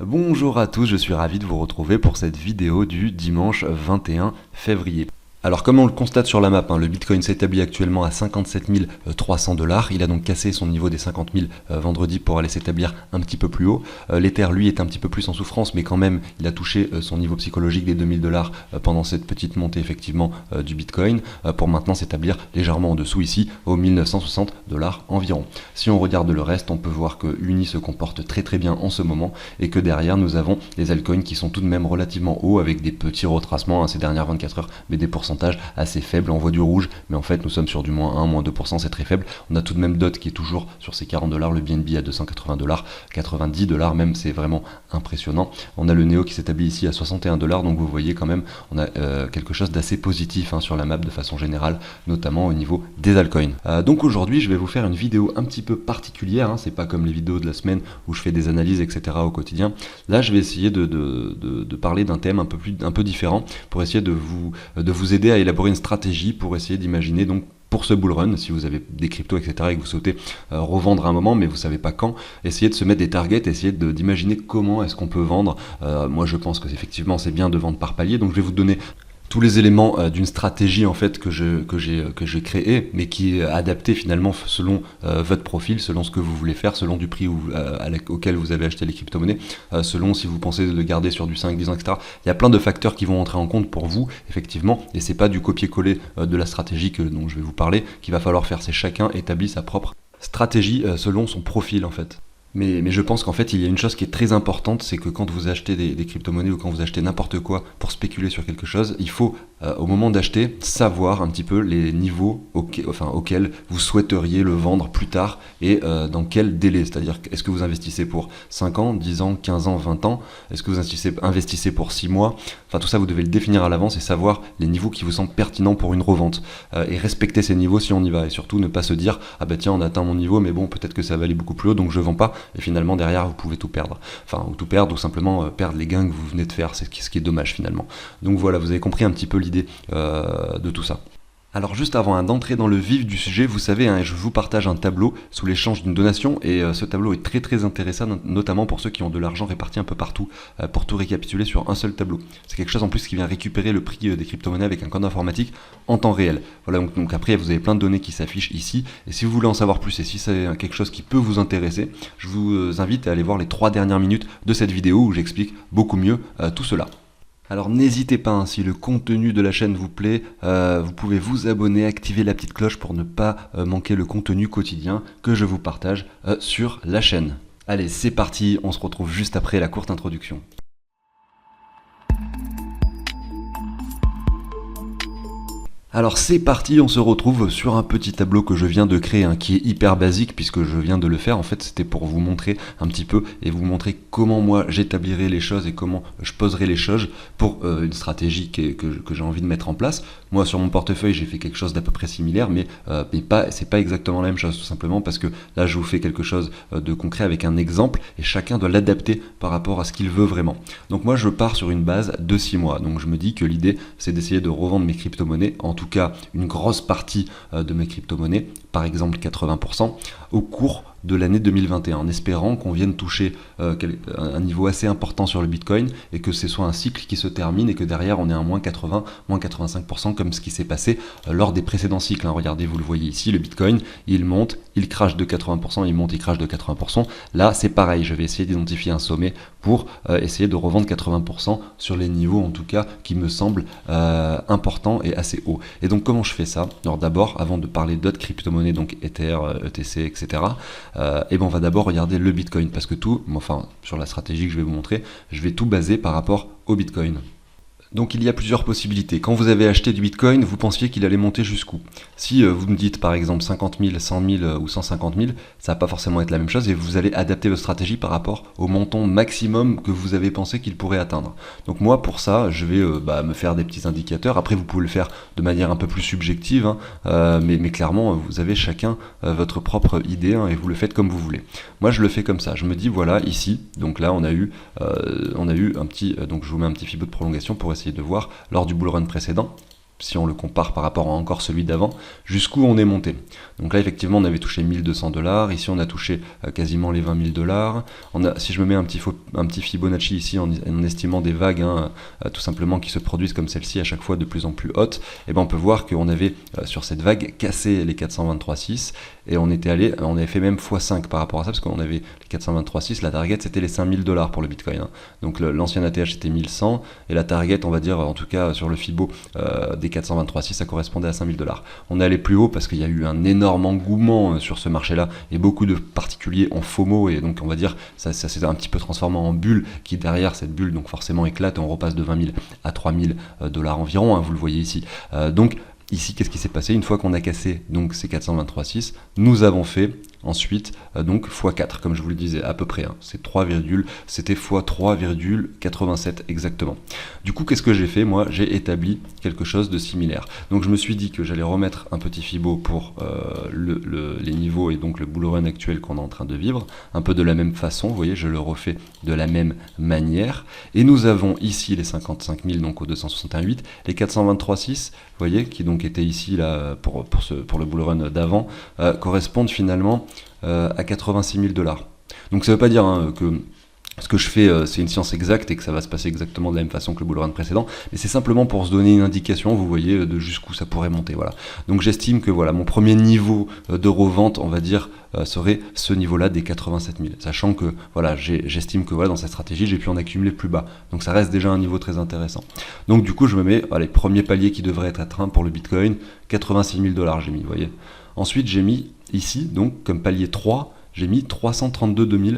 Bonjour à tous, je suis ravi de vous retrouver pour cette vidéo du dimanche 21 février. Alors comme on le constate sur la map, le Bitcoin s'établit actuellement à 57 300 $. Il a donc cassé son niveau des 50 000 vendredi pour aller s'établir un petit peu plus haut. L'Ether lui est un petit peu plus en souffrance, mais quand même il a touché son niveau psychologique des 2000 $ pendant cette petite montée effectivement du Bitcoin pour maintenant s'établir légèrement en dessous ici aux 1960 $ environ. Si on regarde le reste, on peut voir que Uni se comporte très bien en ce moment et que derrière nous avons les altcoins qui sont tout de même relativement hauts avec des petits retracements ces dernières 24 heures, mais des pourcentages assez faibles. On voit du rouge, mais en fait nous sommes sur du moins 1, moins 2%, c'est très faible. On a tout de même DOT qui est toujours sur ses 40 $, le BNB à 280 $, 90 $ même, c'est vraiment impressionnant. On a le Neo qui s'établit ici à 61 $, donc vous voyez quand même on a quelque chose d'assez positif sur la map de façon générale, notamment au niveau des altcoins. Donc aujourd'hui je vais vous faire une vidéo un petit peu particulière, c'est pas comme les vidéos de la semaine où je fais des analyses etc. au quotidien. Là je vais essayer de parler d'un thème un peu différent pour essayer de vous aider à élaborer une stratégie pour essayer d'imaginer donc pour ce bull run, si vous avez des cryptos, etc., et que vous souhaitez revendre à un moment, mais vous ne savez pas quand, essayez de se mettre des targets, essayez d'imaginer comment est-ce qu'on peut vendre. Moi, je pense que effectivement, c'est bien de vendre par palier, donc je vais vous donner tous les éléments d'une stratégie en fait que j'ai créée, mais qui est adaptée finalement selon votre profil, selon ce que vous voulez faire, selon du prix auquel vous avez acheté les crypto-monnaies, selon si vous pensez le garder sur du 5, 10 ans, etc. Il y a plein de facteurs qui vont entrer en compte pour vous, effectivement, et c'est pas du copier-coller de la stratégie dont je vais vous parler qu'il va falloir faire, c'est chacun établit sa propre stratégie selon son profil en fait. Mais je pense qu'en fait, il y a une chose qui est très importante, c'est que quand vous achetez des crypto-monnaies ou quand vous achetez n'importe quoi pour spéculer sur quelque chose, il faut, au moment d'acheter, savoir un petit peu les niveaux auxquels vous souhaiteriez le vendre plus tard et dans quel délai. C'est-à-dire, est-ce que vous investissez pour 5 ans, 10 ans, 15 ans, 20 ans? Est-ce que vous investissez pour 6 mois? Enfin, tout ça, vous devez le définir à l'avance et savoir les niveaux qui vous semblent pertinents pour une revente. Et respecter ces niveaux si on y va. Et surtout, ne pas se dire, ah bah tiens, on a atteint mon niveau, mais bon, peut-être que ça va aller beaucoup plus haut, donc je vends pas. Et finalement derrière vous pouvez tout perdre, ou tout perdre ou simplement perdre les gains que vous venez de faire, c'est ce qui est dommage finalement. Donc voilà, vous avez compris un petit peu l'idée de tout ça. Alors juste avant d'entrer dans le vif du sujet, vous savez, je vous partage un tableau sous l'échange d'une donation et ce tableau est très intéressant, notamment pour ceux qui ont de l'argent réparti un peu partout, pour tout récapituler sur un seul tableau. C'est quelque chose en plus qui vient récupérer le prix des crypto-monnaies avec un code informatique en temps réel. Voilà, donc après vous avez plein de données qui s'affichent ici, et si vous voulez en savoir plus et si c'est quelque chose qui peut vous intéresser, je vous invite à aller voir les 3 dernières minutes de cette vidéo où j'explique beaucoup mieux tout cela. Alors n'hésitez pas, si le contenu de la chaîne vous plaît, vous pouvez vous abonner, activer la petite cloche pour ne pas manquer le contenu quotidien que je vous partage sur la chaîne. Allez, c'est parti, on se retrouve juste après la courte introduction. Alors c'est parti, on se retrouve sur un petit tableau que je viens de créer, qui est hyper basique puisque je viens de le faire. En fait c'était pour vous montrer un petit peu et vous montrer comment moi j'établirai les choses et comment je poserai les choses pour une stratégie que j'ai envie de mettre en place. Moi sur mon portefeuille j'ai fait quelque chose d'à peu près similaire, mais c'est pas exactement la même chose, tout simplement parce que là je vous fais quelque chose de concret avec un exemple et chacun doit l'adapter par rapport à ce qu'il veut vraiment. Donc moi je pars sur une base de 6 mois, donc je me dis que l'idée c'est d'essayer de revendre mes crypto-monnaies, en tout cas une grosse partie de mes crypto-monnaies, par exemple 80%, au cours de l'année 2021, en espérant qu'on vienne toucher un niveau assez important sur le Bitcoin et que ce soit un cycle qui se termine et que derrière on ait un moins 80, moins 85% comme ce qui s'est passé lors des précédents cycles. Regardez, vous le voyez ici, le Bitcoin, il monte, il crache de 80%, il monte, il crache de 80%. Là, c'est pareil, je vais essayer d'identifier un sommet pour essayer de revendre 80% sur les niveaux, en tout cas, qui me semblent importants et assez hauts. Et donc, comment je fais ça? Alors d'abord, avant de parler d'autres crypto-monnaies, donc Ether, ETC, etc., et ben on va d'abord regarder le Bitcoin, parce que sur la stratégie que je vais vous montrer, je vais tout baser par rapport au Bitcoin. Donc il y a plusieurs possibilités. Quand vous avez acheté du Bitcoin, vous pensiez qu'il allait monter jusqu'où? Si vous me dites par exemple 50 000, 100 000 ou 150 000, ça va pas forcément être la même chose et vous allez adapter votre stratégie par rapport au montant maximum que vous avez pensé qu'il pourrait atteindre. Donc moi pour ça, je vais me faire des petits indicateurs. Après vous pouvez le faire de manière un peu plus subjective, mais clairement vous avez chacun votre propre idée et vous le faites comme vous voulez. Moi je le fais comme ça. Je me dis voilà ici, donc là on a eu un petit, donc je vous mets un petit Fibo de prolongation pour essayer de voir lors du bull run précédent. si on le compare par rapport à encore celui d'avant, jusqu'où on est monté. Donc là, effectivement, on avait touché 1200 $, ici on a touché quasiment les 20 000 $. Si je me mets un petit Fibonacci ici en estimant des vagues, tout simplement qui se produisent comme celle-ci à chaque fois de plus en plus hautes, et ben on peut voir qu'on avait sur cette vague cassé les 423,6 et on avait fait même x5 par rapport à ça, parce qu'on avait les 423,6, la target c'était les 5 000 $ pour le Bitcoin. Donc l'ancien ATH c'était 1100 et la target, on va dire en tout cas sur le Fibo des 423,6, ça correspondait à 5 000 $. On est allé plus haut parce qu'il y a eu un énorme engouement sur ce marché-là et beaucoup de particuliers en FOMO, et donc on va dire ça s'est un petit peu transformé en bulle qui derrière cette bulle donc forcément éclate et on repasse de 20 000 à 3 000 $ environ, vous le voyez ici. Donc ici, qu'est-ce qui s'est passé? Une fois qu'on a cassé donc ces 423,6, nous avons fait ensuite donc x4, comme je vous le disais, à peu près. C'était x3,87 exactement. Du coup, qu'est-ce que j'ai fait? Moi, j'ai établi quelque chose de similaire. Donc je me suis dit que j'allais remettre un petit Fibo pour les niveaux et donc le bull run actuel qu'on est en train de vivre, un peu de la même façon. Vous voyez, je le refais de la même manière. Et nous avons ici les 55 000, donc au 261,8, les 423,6, vous voyez, qui donc étaient ici là pour le bull run d'avant, correspondent finalement à 86 000 $. Donc ça ne veut pas dire que ce que je fais c'est une science exacte et que ça va se passer exactement de la même façon que le bull run précédent, mais c'est simplement pour se donner une indication, vous voyez, de jusqu'où ça pourrait monter. Voilà. Donc j'estime que voilà, mon premier niveau de revente, on va dire, serait ce niveau-là des 87 000, sachant que voilà, j'estime que voilà, dans cette stratégie, j'ai pu en accumuler plus bas. Donc ça reste déjà un niveau très intéressant. Donc du coup, je me mets les premiers paliers qui devraient être atteints pour le Bitcoin, 86 000 $ j'ai mis, vous voyez. Ensuite, j'ai mis ici, donc comme palier 3, j'ai mis 332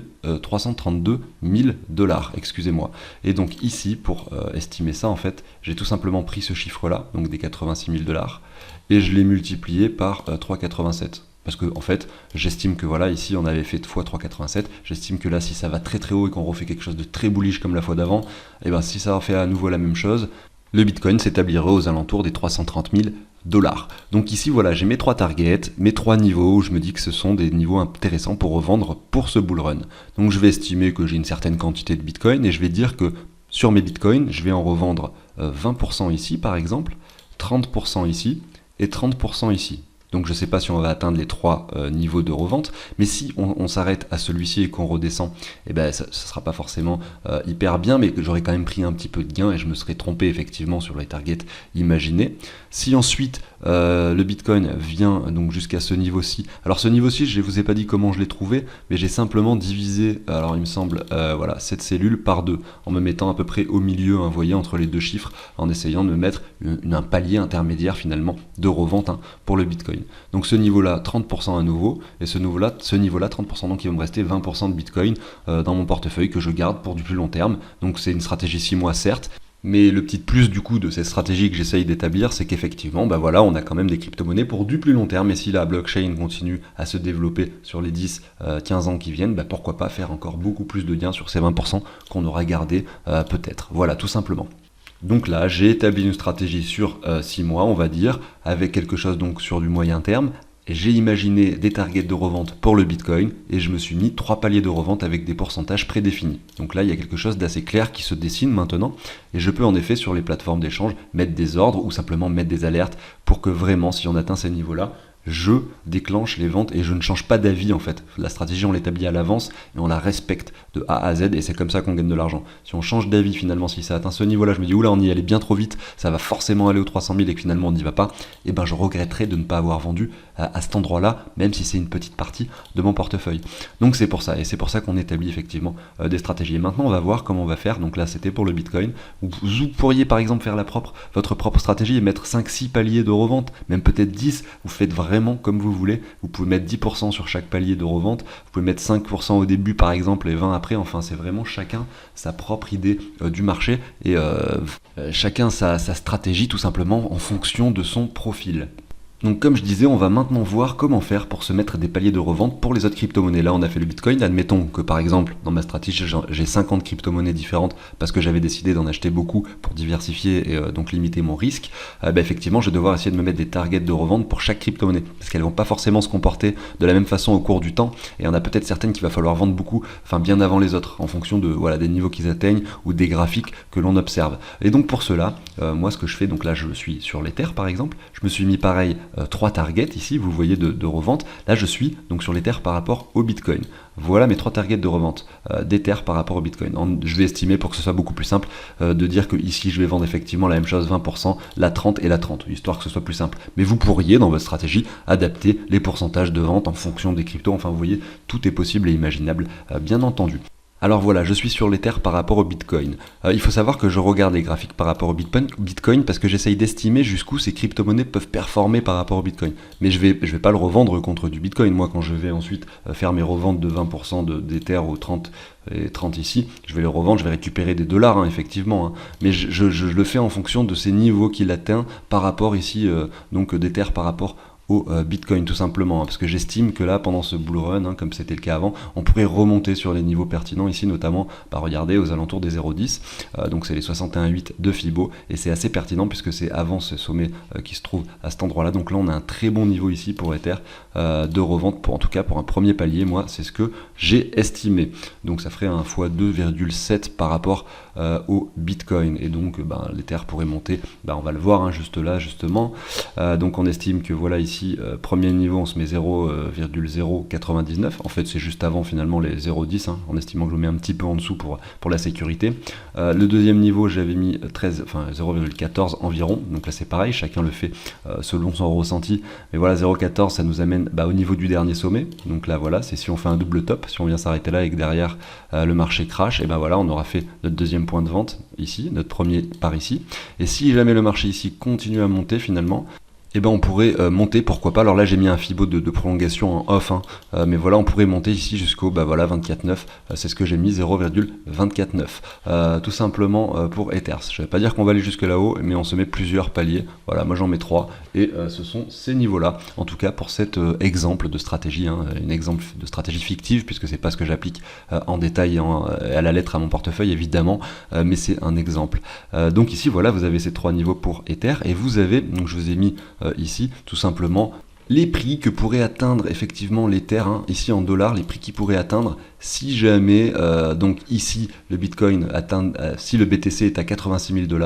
000 $, excusez-moi. Et donc ici, pour estimer ça, en fait, j'ai tout simplement pris ce chiffre-là, donc des 86 000 $, et je l'ai multiplié par 3,87. Parce que en fait, j'estime que voilà, ici on avait fait x 3,87, j'estime que là, si ça va très très haut et qu'on refait quelque chose de très bullish comme la fois d'avant, et ben si ça fait à nouveau la même chose, le Bitcoin s'établirait aux alentours des 330 000 $. Donc ici, voilà, j'ai mes 3 targets, mes 3 niveaux, où je me dis que ce sont des niveaux intéressants pour revendre pour ce bull run. Donc je vais estimer que j'ai une certaine quantité de Bitcoin et je vais dire que sur mes Bitcoins, je vais en revendre 20% ici par exemple, 30% ici et 30% ici. Donc je ne sais pas si on va atteindre les 3 niveaux de revente, mais si on s'arrête à celui-ci et qu'on redescend, eh ben, ça ne sera pas forcément hyper bien, mais j'aurais quand même pris un petit peu de gain et je me serais trompé effectivement sur les targets imaginés. Si ensuite le Bitcoin vient donc jusqu'à ce niveau-ci, alors ce niveau-ci, je ne vous ai pas dit comment je l'ai trouvé, mais j'ai simplement divisé, alors il me semble, voilà, cette cellule par 2, en me mettant à peu près au milieu, vous voyez, entre les deux chiffres, en essayant de me mettre un palier intermédiaire finalement de revente pour le Bitcoin. Donc ce niveau-là, 30% à nouveau, et ce niveau-là, 30%, donc il va me rester 20% de Bitcoin dans mon portefeuille que je garde pour du plus long terme. Donc c'est une stratégie 6 mois certes, mais le petit plus du coup de cette stratégie que j'essaye d'établir, c'est qu'effectivement, bah voilà, on a quand même des crypto-monnaies pour du plus long terme, et si la blockchain continue à se développer sur les 10-15 ans qui viennent, bah pourquoi pas faire encore beaucoup plus de gains sur ces 20% qu'on aura gardé peut-être. Voilà, tout simplement. Donc là, j'ai établi une stratégie sur 6 mois, on va dire, avec quelque chose donc sur du moyen terme. Et j'ai imaginé des targets de revente pour le Bitcoin et je me suis mis 3 paliers de revente avec des pourcentages prédéfinis. Donc là, il y a quelque chose d'assez clair qui se dessine maintenant et je peux en effet sur les plateformes d'échange mettre des ordres ou simplement mettre des alertes pour que vraiment, si on atteint ces niveaux-là, je déclenche les ventes et je ne change pas d'avis en fait. La stratégie, on l'établit à l'avance et on la respecte de A à Z et c'est comme ça qu'on gagne de l'argent. Si on change d'avis finalement, si ça atteint ce niveau-là, je me dis oula, on y allait bien trop vite, ça va forcément aller aux 300 000 et que finalement on n'y va pas, et ben je regretterai de ne pas avoir vendu à cet endroit-là, même si c'est une petite partie de mon portefeuille. Donc c'est pour ça, et c'est pour ça qu'on établit effectivement des stratégies. Et maintenant on va voir comment on va faire. Donc là c'était pour le Bitcoin. Vous pourriez par exemple faire votre propre stratégie et mettre 5-6 paliers de revente, même peut-être 10, vous faites vraiment comme vous voulez. Vous pouvez mettre 10% sur chaque palier de revente, vous pouvez mettre 5% au début par exemple et 20 après, enfin c'est vraiment chacun sa propre idée du marché et chacun sa stratégie tout simplement en fonction de son profil. Donc comme je disais, on va maintenant voir comment faire pour se mettre des paliers de revente pour les autres crypto-monnaies. Là, on a fait le Bitcoin. Admettons que par exemple, dans ma stratégie, j'ai 50 crypto-monnaies différentes parce que j'avais décidé d'en acheter beaucoup pour diversifier et donc limiter mon risque. Effectivement, je vais devoir essayer de me mettre des targets de revente pour chaque crypto-monnaie parce qu'elles vont pas forcément se comporter de la même façon au cours du temps. Et on a peut-être certaines qu'il va falloir vendre beaucoup, enfin bien avant les autres, en fonction de des niveaux qu'ils atteignent ou des graphiques que l'on observe. Et donc pour cela, moi ce que je fais, donc là je suis sur l'Ether par exemple, je me suis mis pareil 3 targets ici, vous voyez de revente. Là je suis donc sur l'Ether par rapport au Bitcoin. Voilà mes 3 targets de revente d'Ether par rapport au Bitcoin. Je vais estimer pour que ce soit beaucoup plus simple de dire que ici je vais vendre effectivement la même chose, 20%, la 30 et la 30, histoire que ce soit plus simple. Mais vous pourriez dans votre stratégie adapter les pourcentages de vente en fonction des cryptos. Enfin vous voyez, tout est possible et imaginable bien entendu. Alors voilà, je suis sur l'Ether par rapport au Bitcoin. Il faut savoir que je regarde les graphiques par rapport au Bitcoin parce que j'essaye d'estimer jusqu'où ces crypto-monnaies peuvent performer par rapport au Bitcoin. Mais je vais pas le revendre contre du Bitcoin. Moi, quand je vais ensuite faire mes reventes de 20% d'Ether au 30 et 30 ici, je vais les revendre, je vais récupérer des dollars, effectivement. Mais je le fais en fonction de ces niveaux qu'il atteint par rapport ici, donc d'Ether par rapport au Bitcoin tout simplement, parce que j'estime que là pendant ce bull run, comme c'était le cas avant, on pourrait remonter sur les niveaux pertinents ici, notamment regardez aux alentours des 0,10, donc c'est les 61,8 de Fibo, et c'est assez pertinent puisque c'est avant ce sommet qui se trouve à cet endroit là. Donc là on a un très bon niveau ici pour Ether de revente, en tout cas pour un premier palier. Moi c'est ce que j'ai estimé, donc ça ferait un x2,7 par rapport au Bitcoin, et donc l'Ether pourrait monter, on va le voir juste là justement. Donc on estime que voilà ici premier niveau on se met 0,099, en fait c'est juste avant finalement les 0,10, en estimant que je le mets un petit peu en dessous pour la sécurité. Le deuxième niveau j'avais mis 0,14 environ, donc là c'est pareil, chacun le fait selon son ressenti, mais voilà 0,14 ça nous amène au niveau du dernier sommet. Donc là voilà, c'est si on fait un double top, si on vient s'arrêter là et que derrière le marché crash, et voilà on aura fait notre deuxième point de vente ici, notre premier par ici, et si jamais le marché ici continue à monter finalement, on pourrait monter, pourquoi pas. Alors là j'ai mis un Fibo de prolongation en off, mais voilà on pourrait monter ici jusqu'au 24,9, c'est ce que j'ai mis, 0,249, tout simplement pour Ether. Je ne vais pas dire qu'on va aller jusque là-haut, mais on se met plusieurs paliers. Voilà, moi j'en mets 3 et ce sont ces niveaux-là, en tout cas pour cet exemple de stratégie, une exemple de stratégie fictive, puisque c'est pas ce que j'applique en détail à la lettre à mon portefeuille évidemment, mais c'est un exemple. Donc ici voilà, vous avez ces 3 niveaux pour Ether, et vous avez, donc je vous ai mis ici tout simplement les prix que pourrait atteindre effectivement l'Ether, ici en dollars, les prix qu'il pourrait atteindre si jamais, donc ici le Bitcoin atteint, si le BTC est à 86 000 $,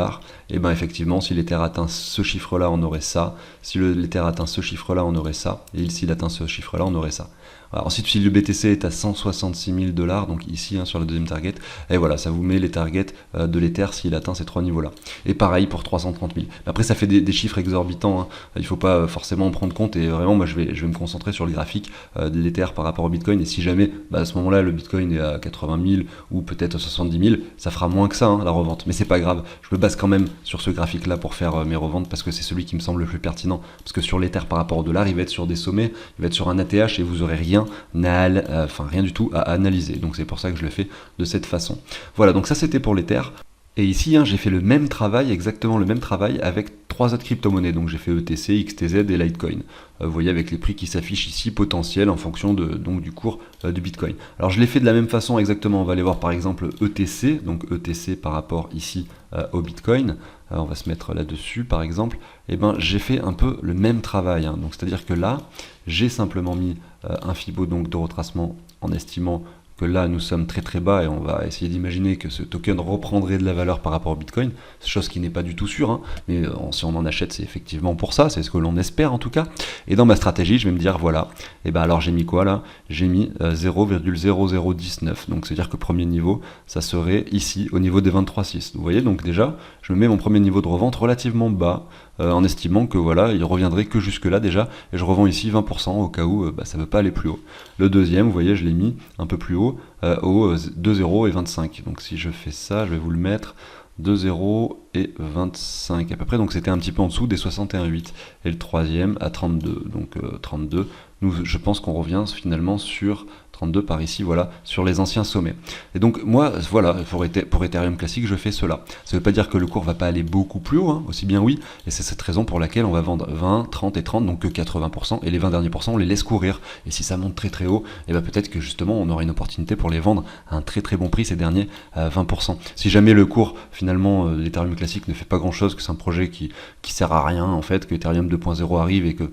et effectivement si l'Ether atteint ce chiffre là on aurait ça, si l'Ether atteint ce chiffre là on aurait ça, et s'il atteint ce chiffre là on aurait ça. Alors, ensuite si le BTC est à 166 000 $, donc ici sur le deuxième target, et voilà ça vous met les targets de l'Ether s'il atteint ces 3 niveaux là, et pareil pour 330 000. Après ça fait des chiffres exorbitants, il faut pas forcément en prendre compte, et vraiment moi je vais me concentrer sur le graphique de l'Ether par rapport au Bitcoin, et si jamais à ce moment là le Bitcoin est à 80 000 ou peut-être 70 000, ça fera moins que ça la revente, mais c'est pas grave, je me base quand même sur ce graphique là pour faire mes reventes, parce que c'est celui qui me semble le plus pertinent, parce que sur l'Ether par rapport au dollar il va être sur des sommets, il va être sur un ATH, et vous aurez rien du tout à analyser, donc c'est pour ça que je le fais de cette façon. Voilà, donc ça c'était pour l'Ether. Et ici, j'ai fait le même travail, exactement le même travail avec 3 autres crypto-monnaies. Donc j'ai fait ETC, XTZ et Litecoin. Vous voyez avec les prix qui s'affichent ici, potentiels en fonction du cours du Bitcoin. Alors je l'ai fait de la même façon exactement. On va aller voir par exemple ETC, donc ETC par rapport ici au Bitcoin. On va se mettre là-dessus par exemple. J'ai fait un peu le même travail. Donc c'est-à-dire que là, j'ai simplement mis un Fibo donc, de retracement en estimant que là nous sommes très très bas, et on va essayer d'imaginer que ce token reprendrait de la valeur par rapport au Bitcoin, chose qui n'est pas du tout sûre, mais si on en achète c'est effectivement pour ça, c'est ce que l'on espère en tout cas. Et dans ma stratégie je vais me dire voilà, alors j'ai mis quoi là? J'ai mis 0,0019, donc c'est à dire que premier niveau ça serait ici au niveau des 23,6. Vous voyez, donc déjà je me mets mon premier niveau de revente relativement bas, en estimant que voilà, il reviendrait que jusque là déjà, et je revends ici 20% au cas où ça ne veut pas aller plus haut. Le deuxième, vous voyez, je l'ai mis un peu plus haut, au 2,0 et 25. Donc si je fais ça, je vais vous le mettre 2,0 et 25 à peu près, donc c'était un petit peu en dessous des 61,8, et le troisième à 32, donc 32, je pense qu'on revient finalement sur 32 par ici, voilà, sur les anciens sommets. Et donc moi, voilà, pour Ethereum classique, je fais cela. Ça ne veut pas dire que le cours va pas aller beaucoup plus haut, hein, aussi bien oui, et c'est cette raison pour laquelle on va vendre 20, 30 et 30, donc que 80%, et les 20 derniers pourcents, on les laisse courir. Et si ça monte très très haut, et ben peut-être que justement, on aura une opportunité pour les vendre à un très très bon prix, ces derniers 20%. Si jamais le cours, finalement, l'Ethereum classique ne fait pas grand-chose, que c'est un projet qui sert à rien, en fait, que Ethereum 2.0 arrive et que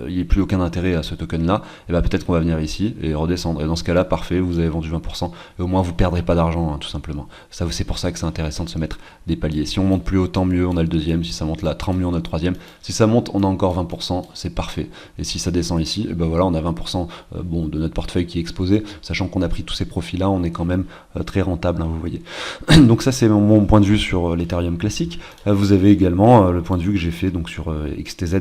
il n'y ait plus aucun intérêt à ce token-là, et ben peut-être qu'on va venir ici et redescendre. Et dans ce cas-là, parfait, vous avez vendu 20%, et au moins vous perdrez pas d'argent, hein, tout simplement. Ça, c'est pour ça que c'est intéressant de se mettre des paliers. Si on monte plus haut, tant mieux, on a le deuxième. Si ça monte là, tant mieux, on a le troisième. Si ça monte, on a encore 20%, c'est parfait. Et si ça descend ici, et ben voilà, on a 20% bon, de notre portefeuille qui est exposé, sachant qu'on a pris tous ces profits-là, on est quand même très rentable, hein, vous voyez. Donc ça, c'est mon point de vue sur l'Ethereum classique. Vous avez également le point de vue que j'ai fait donc sur XTZ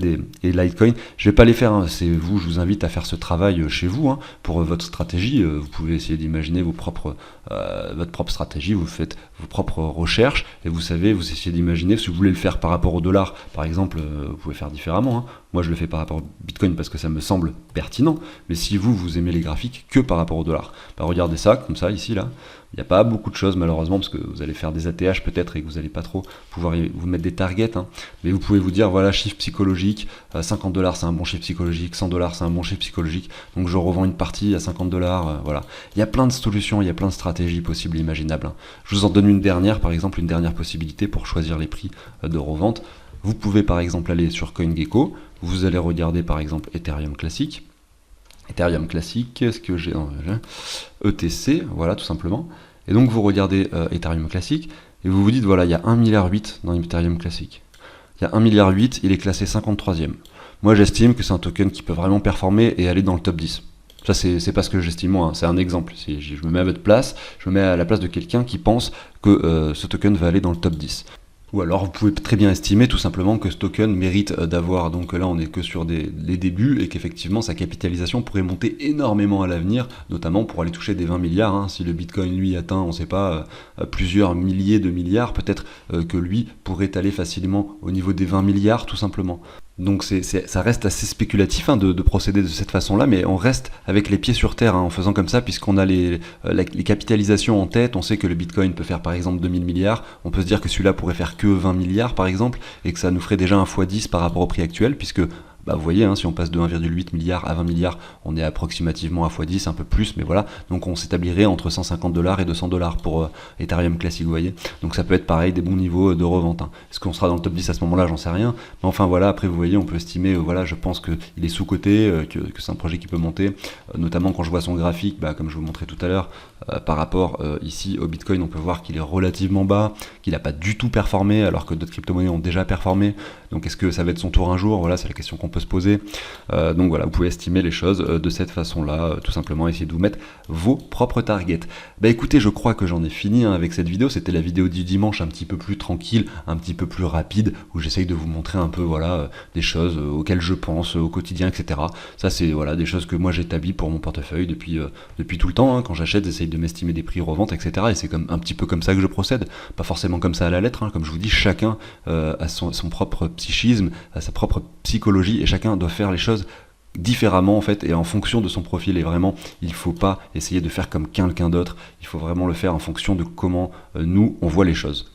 et Litecoin. Je vais pas les faire, hein, c'est vous, je vous invite à faire ce travail chez vous, hein, pour votre stratégie. Vous pouvez essayer d'imaginer votre propre stratégie, vous faites vos propres recherches et vous savez, vous essayez d'imaginer si vous voulez le faire par rapport au dollar, par exemple, vous pouvez faire différemment, hein. Moi je le fais par rapport au Bitcoin parce que ça me semble pertinent, mais si vous aimez les graphiques que par rapport au dollar, bah regardez ça comme ça ici là. Il n'y a pas beaucoup de choses malheureusement parce que vous allez faire des ATH peut-être et que vous n'allez pas trop pouvoir vous mettre des targets, hein. Mais vous pouvez vous dire voilà, chiffre psychologique, 50$ c'est un bon chiffre psychologique, 100$ c'est un bon chiffre psychologique, donc je revends une partie à 50$, voilà. Il y a plein de solutions, il y a plein de stratégies possibles et imaginables, hein. Je vous en donne une dernière, par exemple une dernière possibilité pour choisir les prix de revente. Vous pouvez par exemple aller sur CoinGecko, vous allez regarder par exemple Ethereum classique. Ethereum classique, est-ce que j'ai ETC, voilà tout simplement. Et donc vous regardez Ethereum classique et vous vous dites voilà, il y a 1,8 milliard dans Ethereum classique. Il y a 1,8 milliard, il est classé 53e. Moi j'estime que c'est un token qui peut vraiment performer et aller dans le top 10. Ça c'est pas ce que j'estime moi, hein, c'est un exemple. Je me mets à votre place, je me mets à la place de quelqu'un qui pense que ce token va aller dans le top 10. Ou alors vous pouvez très bien estimer tout simplement que ce token mérite d'avoir, donc là on est que sur les débuts, et qu'effectivement sa capitalisation pourrait monter énormément à l'avenir, notamment pour aller toucher des 20 milliards, hein. Si le Bitcoin lui atteint, on ne sait pas, plusieurs milliers de milliards, peut-être que lui pourrait aller facilement au niveau des 20 milliards tout simplement. Donc ça reste assez spéculatif, hein, de procéder de cette façon-là, mais on reste avec les pieds sur terre, hein, en faisant comme ça, puisqu'on a les capitalisations en tête. On sait que le Bitcoin peut faire par exemple 2000 milliards, on peut se dire que celui-là pourrait faire que 20 milliards par exemple, et que ça nous ferait déjà un x10 par rapport au prix actuel, puisque bah vous voyez, hein, si on passe de 1,8 milliard à 20 milliards, on est approximativement à x10, un peu plus, mais voilà, donc on s'établirait entre 150$ et 200$ pour Ethereum classique, vous voyez. Donc ça peut être pareil, des bons niveaux de revente, hein. Est-ce qu'on sera dans le top 10 à ce moment-là, j'en sais rien, mais enfin voilà, après vous voyez, on peut estimer, voilà, je pense qu'il est sous-coté, que c'est un projet qui peut monter, notamment quand je vois son graphique, bah, comme je vous montrais tout à l'heure, par rapport ici au Bitcoin, on peut voir qu'il est relativement bas, qu'il n'a pas du tout performé, alors que d'autres crypto-monnaies ont déjà performé. Donc est-ce que ça va être son tour un jour? Voilà, c'est la question qu'on peut se poser. Donc voilà, vous pouvez estimer les choses de cette façon-là, tout simplement essayer de vous mettre vos propres targets. Bah écoutez, je crois que j'en ai fini, hein, avec cette vidéo. C'était la vidéo du dimanche, un petit peu plus tranquille, un petit peu plus rapide, où j'essaye de vous montrer un peu, voilà, des choses auxquelles je pense au quotidien, etc. Ça c'est voilà des choses que moi j'établis pour mon portefeuille depuis tout le temps, hein. Quand j'achète, j'essaye de m'estimer des prix revente, etc. Et c'est un petit peu comme ça que je procède, pas forcément comme ça à la lettre, hein. Comme je vous dis, chacun a son propre psychisme, a sa propre psychologie, et chacun doit faire les choses différemment en fait et en fonction de son profil. Et vraiment, il faut pas essayer de faire comme quelqu'un d'autre, il faut vraiment le faire en fonction de comment nous on voit les choses.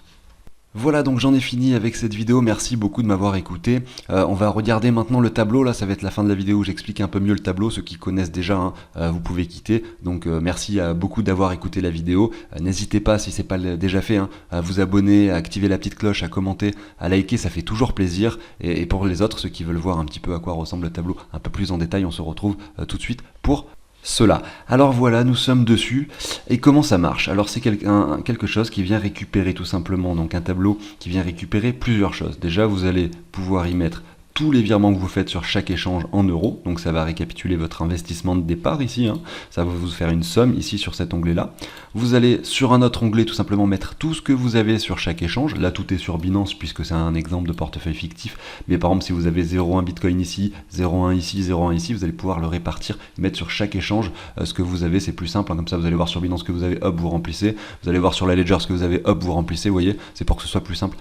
Voilà, donc j'en ai fini avec cette vidéo, merci beaucoup de m'avoir écouté. On va regarder maintenant le tableau, là ça va être la fin de la vidéo où j'explique un peu mieux le tableau. Ceux qui connaissent déjà, hein, vous pouvez quitter. Donc merci à beaucoup d'avoir écouté la vidéo. N'hésitez pas, si c'est pas déjà fait, hein, à vous abonner, à activer la petite cloche, à commenter, à liker, ça fait toujours plaisir. Et pour les autres, ceux qui veulent voir un petit peu à quoi ressemble le tableau un peu plus en détail, on se retrouve tout de suite pour cela. Alors voilà, nous sommes dessus. Et comment ça marche? Alors c'est quelque chose qui vient récupérer tout simplement, donc un tableau qui vient récupérer plusieurs choses. Déjà, vous allez pouvoir y mettre tous les virements que vous faites sur chaque échange en euros, donc ça va récapituler votre investissement de départ ici, hein. Ça va vous faire une somme ici sur cet onglet-là. Vous allez sur un autre onglet tout simplement mettre tout ce que vous avez sur chaque échange. Là tout est sur Binance puisque c'est un exemple de portefeuille fictif, mais par exemple si vous avez 0,1 Bitcoin ici, 0,1 ici, 0,1 ici, vous allez pouvoir le répartir, mettre sur chaque échange ce que vous avez, c'est plus simple, hein. Comme ça vous allez voir sur Binance ce que vous avez, hop, vous remplissez, vous allez voir sur la Ledger ce que vous avez, hop, vous remplissez, vous voyez, c'est pour que ce soit plus simple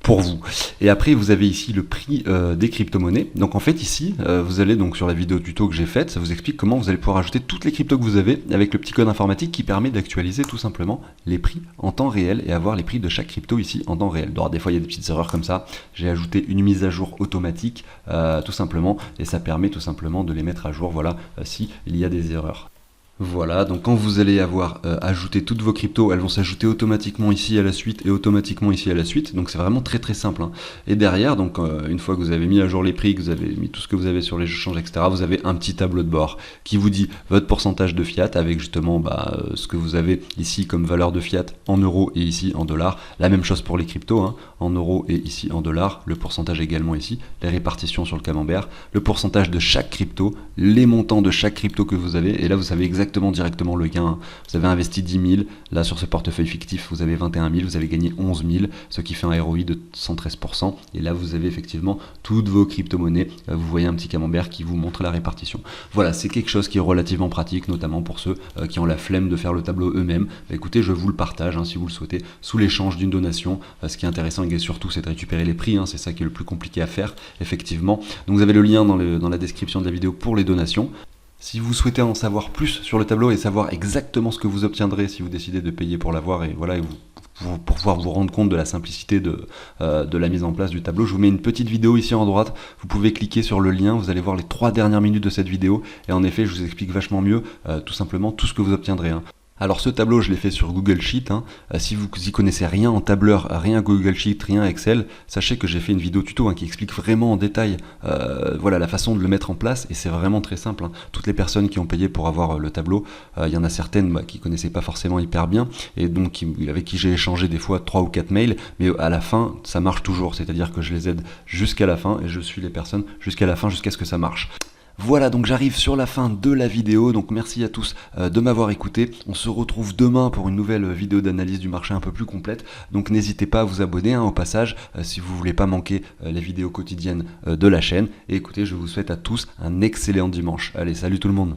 pour vous. Et après vous avez ici le prix des crypto-monnaies. Donc en fait ici vous allez donc sur la vidéo tuto que j'ai faite, ça vous explique comment vous allez pouvoir ajouter toutes les cryptos que vous avez avec le petit code informatique qui permet d'actualiser tout simplement les prix en temps réel et avoir les prix de chaque crypto ici en temps réel. Alors des fois il y a des petites erreurs comme ça, j'ai ajouté une mise à jour automatique tout simplement et ça permet tout simplement de les mettre à jour, voilà, si il y a des erreurs. Voilà, donc quand vous allez avoir ajouté toutes vos cryptos, elles vont s'ajouter automatiquement ici à la suite et automatiquement ici à la suite. Donc c'est vraiment très très simple, hein. Et derrière, donc une fois que vous avez mis à jour les prix, que vous avez mis tout ce que vous avez sur les échanges, etc., vous avez un petit tableau de bord qui vous dit votre pourcentage de fiat avec justement ce que vous avez ici comme valeur de fiat en euros et ici en dollars. La même chose pour les cryptos, hein, en euros et ici en dollars. Le pourcentage également ici, les répartitions sur le camembert, le pourcentage de chaque crypto, les montants de chaque crypto que vous avez. Et là vous savez exactement directement le gain. Vous avez investi 10 000, là sur ce portefeuille fictif vous avez 21 000, vous avez gagné 11 000, ce qui fait un ROI de 113%. Et là vous avez effectivement toutes vos crypto-monnaies. Vous voyez un petit camembert qui vous montre la répartition. Voilà, c'est quelque chose qui est relativement pratique, notamment pour ceux qui ont la flemme de faire le tableau eux-mêmes. Écoutez, je vous le partage, hein, si vous le souhaitez, sous l'échange d'une donation. Ce qui est intéressant et surtout, c'est de récupérer les prix, hein, c'est ça qui est le plus compliqué à faire, effectivement. Donc vous avez le lien dans la description de la vidéo pour les donations. Si vous souhaitez en savoir plus sur le tableau et savoir exactement ce que vous obtiendrez si vous décidez de payer pour l'avoir et voilà, pour pouvoir vous rendre compte de la simplicité de la mise en place du tableau, je vous mets une petite vidéo ici en droite. Vous pouvez cliquer sur le lien, vous allez voir les 3 dernières minutes de cette vidéo et en effet je vous explique vachement mieux tout simplement tout ce que vous obtiendrez, hein. Alors ce tableau je l'ai fait sur Google Sheet, hein. Si vous n'y connaissez rien en tableur, rien Google Sheet, rien Excel, sachez que j'ai fait une vidéo tuto, hein, qui explique vraiment en détail voilà, la façon de le mettre en place et c'est vraiment très simple, hein. Toutes les personnes qui ont payé pour avoir le tableau, il y en a certaines qui connaissaient pas forcément hyper bien et donc avec qui j'ai échangé des fois 3 ou 4 mails, mais à la fin ça marche toujours, c'est-à-dire que je les aide jusqu'à la fin et je suis les personnes jusqu'à la fin, jusqu'à ce que ça marche. Voilà, donc j'arrive sur la fin de la vidéo, donc merci à tous de m'avoir écouté. On se retrouve demain pour une nouvelle vidéo d'analyse du marché un peu plus complète, donc n'hésitez pas à vous abonner, hein, au passage, si vous voulez pas manquer les vidéos quotidiennes de la chaîne. Et écoutez, je vous souhaite à tous un excellent dimanche. Allez, salut tout le monde!